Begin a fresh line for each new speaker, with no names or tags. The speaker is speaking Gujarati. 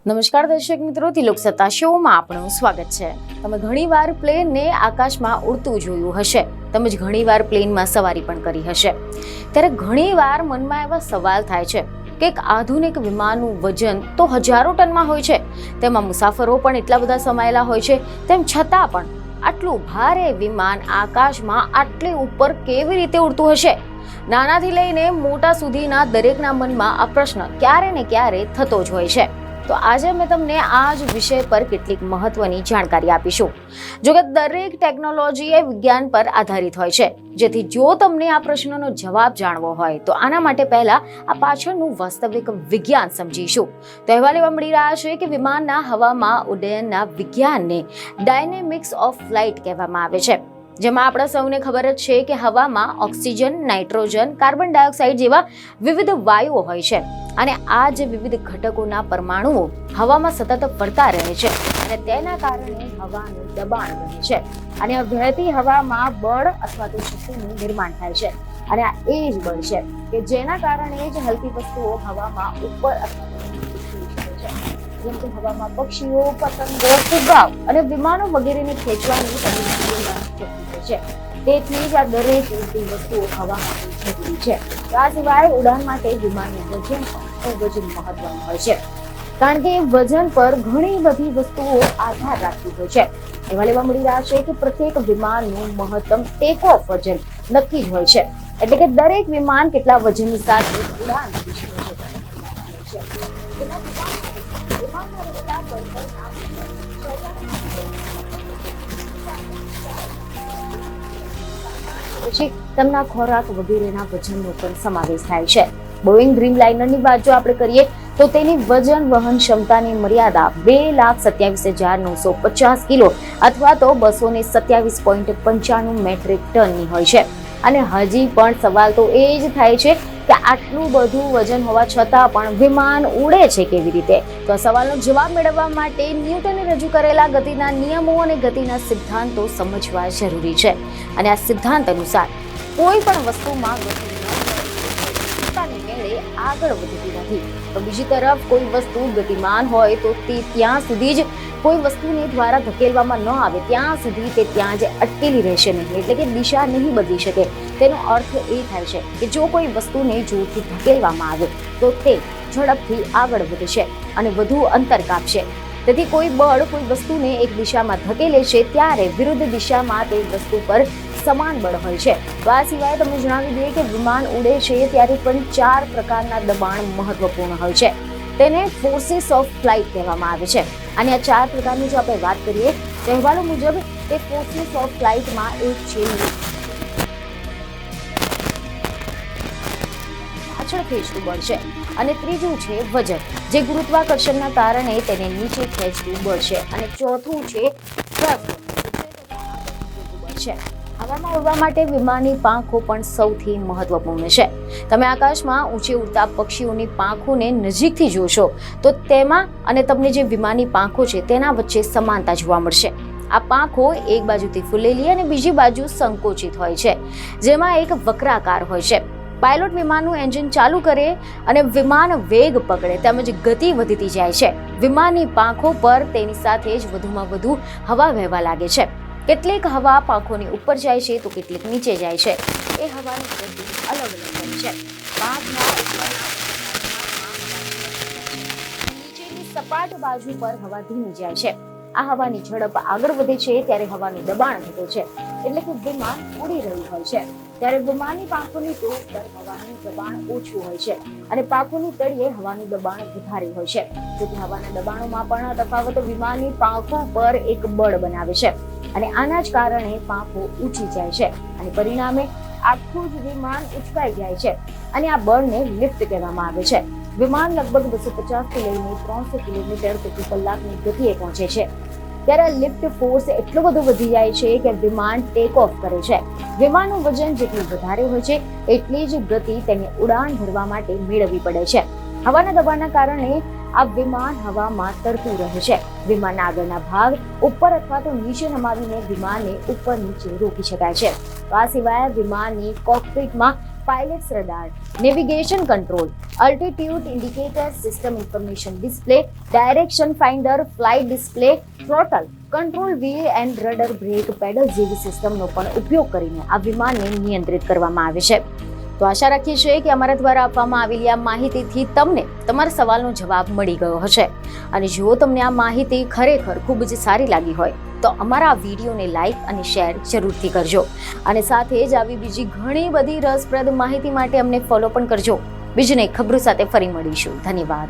નમસ્કાર દર્શક મિત્રો, તિલોક સત્તા શોમાં આપનું સ્વાગત છે. તમે ઘણીવાર પ્લેનને આકાશમાં ઉડતું જોયું હશે, તમે જ ઘણીવાર પ્લેનમાં સવારી પણ કરી હશે. ત્યારે ઘણીવાર મનમાં એવા સવાલ થાય છે કે એક આધુનિક વિમાનનું વજન તો હજારો ટનમાં હોય છે, તેમાં મુસાફરો પણ એટલા બધા સમાયેલા હોય છે, તેમ છતાં પણ આટલું ભારે વિમાન આકાશમાં આટલી ઉપર કેવી રીતે ઉડતું હશે? નાનાથી લઈને મોટા સુધીના દરેકના મનમાં આ પ્રશ્ન ક્યારે ને ક્યારે થતો જ હોય છે. તો આજે અમે તમને આ જ વિષય પર કેટલીક મહત્વની જાણકારી આપીશું. જો કે દરેક ટેકનોલોજી એ વિજ્ઞાન પર આધારિત હોય છે, જેથી જો તમને આ પ્રશ્નનો જવાબ જાણવો હોય તો આના માટે પહેલા આ પાછળનું વાસ્તવિક વિજ્ઞાન સમજીશું. તો અહેવાલ એવા મળી રહ્યા છે કે વિમાનના હવામાં ઉડ્ડયનના વિજ્ઞાનને ડાયનેમિક્સ ઓફ ફ્લાઇટ કહેવામાં આવે છે, જેમાં આપણા સૌને ખબર જ છે કે હવામાં ઓક્સિજન, નાઇટ્રોજન, કાર્બન ડાયોક્સાઇડ જેવા વિવિધ વાયુઓ હોય છે, અને આ જે વિવિધ ઘટકોના પરમાણુઓ હવામાં સતત ફરતા રહે છે અને તેના કારણે હવાનું દબાણ રહે છે, અને આ વહેતી હવામાં બળ અથવા તો શક્તિનું નિર્માણ થાય છે. અને આ એ જ બળ છે કે જેના કારણે જ હલકી વસ્તુઓ હવામાં ઉપર અથવા જેમ કે હવામાં પક્ષીઓ, પતંગો, ફુગ્ગાઓ અને વિમાનો વગેરેને ખેંચવાની શક્તિ છે. તેથી જ આ દરેક ઉડતી વસ્તુઓ હવામાં જરૂરી છે. આ સિવાય ઉડાન માટે વિમાનનું વજન પણ ખૂબ જ મહત્વનું હોય છે, કારણ કે વજન પર ઘણી બધી વસ્તુઓ આધાર રાખતી હોય છે. એવા લેવા મળી રહ્યા છે કે પ્રત્યેક વિમાનનું મહત્તમ ટેક ઓફ વજન નક્કી જ હોય છે, એટલે કે દરેક વિમાન કેટલા વજનની સાથે ઉડાન કરી શકે છે. પછી તેમના ખોરાક વગેરેના વજનનો પણ સમાવેશ થાય છે. બોઈંગ ડ્રીમલાઇનરની વાત જો આપણે કરીએ તો તેની વજન વહન ક્ષમતાની મર્યાદા 2,27,950 કિલો અથવા તો 227.95 મેટ્રિક ટનની હોય છે. અને હજી પણ સવાલ તો એ જ થાય છે કે આટલું બધું વજન હોવા છતાં પણ વિમાન ઉડે છે કેવી રીતે? તો આ સવાલનો જવાબ મેળવવા માટે ન્યૂટને રજૂ કરેલા ગતિના નિયમો અને ગતિના સિદ્ધાંતો સમજવા જરૂરી છે. અને આ સિદ્ધાંત અનુસાર કોઈ પણ વસ્તુમાં ગતિ પોતાની મેળે આગળ વધતી નથી, તો બીજી તરફ કોઈ વસ્તુ ગતિમાન હોય તો તે ત્યાં સુધી જ કોઈ વસ્તુને દ્વારા ધકેલવામાં ન આવે ત્યાં સુધી તે ત્યાં જ અટકેલી રહેશે નહીં, એટલે કે દિશા નહીં બદલી શકે. તેનો અર્થ એ થાય છે કે જો કોઈ વસ્તુને જોરથી ધકેલવામાં આવે તો તે ઝડપથી આગળ વધશે અને વધુ અંતર કાપશે. તેથી કોઈ બળ કોઈ વસ્તુને એક દિશામાં ધકેલે છે ત્યારે વિરુદ્ધ દિશામાં તે વસ્તુ પર સમાન બળ હોય છે. તો આ સિવાય તમને જણાવી દઈએ કે વિમાન ઉડે છે ત્યારે પણ 4 પ્રકારના દબાણ મહત્વપૂર્ણ હોય છે. તેને ફોર્સિસ ઓફ ફ્લાઇટ કહેવામાં આવે છે. અને આ 4 પ્રકારની જો આપણે વાત કરીએ તો અહેવાલો મુજબ તે ફોર્સિસ ઓફ ફ્લાઇટમાં એક છે પાછળ ખેંચતું બળ છે, અને ત્રીજું છે વજન, જે ગુરુત્વાકર્ષણના કારણે તેને નીચે ખેંચતું બળ છે, અને ચોથું છે થ્રસ્ટ, બળ છે. હવામાં ઉડવા માટે વિમાનની પાંખો પણ સૌથી મહત્વપૂર્ણ છે. તમે આકાશમાં ઊંચે ઉડતા પક્ષીઓની પાંખોને નજીકથી જોશો તો તેમાં અને તમને જે વિમાનની પાંખો છે તેના વચ્ચે સમાનતા જોવા મળશે. આ પાંખો એક બાજુથી ફૂલેલી અને બીજી બાજુ સંકોચિત હોય છે, જેમાં એક વક્રાકાર હોય છે. પાયલોટ વિમાનનું એન્જિન ચાલુ કરે અને વિમાન વેગ પકડે તેમજ ગતિ વધતી જાય છે. વિમાનની પાંખો પર તેની સાથે જ વધુમાં વધુ હવા વહેવા લાગે છે. કેટલીક હવા પાંખોની ઉપર જાય છે તો કેટલીક નીચે જાય છે. એ હવાની ગતિ અલગ અલગ હોય છે. નીચેની સપાટ બાજુ પર હવા ધીમી જાય છે. આ હવાની ઝડપ આગળ વધે છે ત્યારે હવાનું દબાણ વધે છે, એટલે કે વિમાન ઉડી રહ્યું હોય છે. ત્યારે વિમાનની પાંખોની ટોચ પર હવાનું દબાણ ઓછું હોય છે અને પાંખોની તળિયે હવાનું દબાણ વધારે હોય છે. તેથી હવાના દબાણોમાં પણ તફાવત વિમાનની પાંખો પર એક બળ બનાવે છે, અને આના જ કારણે પાંખો ઊંચી જાય છે અને પરિણામે આખું જ વિમાન ઉચકાઈ જાય છે, અને આ બળને લિફ્ટ કહેવામાં આવે છે. વિમાન લગભગ 250 થી લઈને 300 કિલોમીટર પ્રતિ કલાકની ગતિએ પહોંચે છે. ત્યારે લિફ્ટ ફોર્સ એટલો બધો વધી જાય છે કે વિમાન ટેક ઓફ કરે છે. વિમાનનું વજન જેટલું વધારે હોય છે એટલી જ ગતિ તેને ઉડાન ભરવા માટે મેળવવી પડે છે. હવાના દબાણના કારણે આ વિમાન હવામાં તરતું રહે છે. વિમાનના આગળના ભાગ ઉપર અથવા તો નીચે નમાવીને વિમાનને ઉપર નીચે રોકી શકાય છે. આ સિવાય વિમાનની કોકપિટમાં pilots radar, navigation control, altitude indicator system, information display, direction finder, flight display, throttle, control wheel and rudder, brake pedal જેવી સિસ્ટમનો પણ ઉપયોગ કરીને આ વિમાનને નિયંત્રિત કરવામાં આવે છે. તો આશા રાખીએ છીએ કે અમારા દ્વારા આપવામાં આવેલી આ માહિતીથી તમને તમારા સવાલનો જવાબ મળી ગયો હશે. અને જો તમને આ માહિતી ખરેખર ખૂબ જ સારી લાગી હોય તો અમારા આ વિડીયોને લાઈક અને શેર જરૂરથી કરજો. અને સાથે જ આવી બીજી ઘણી બધી રસપ્રદ માહિતી માટે અમને ફોલો પણ કરજો. બીજી નઈ ખબરો સાથે ફરી મળીશું. ધન્યવાદ.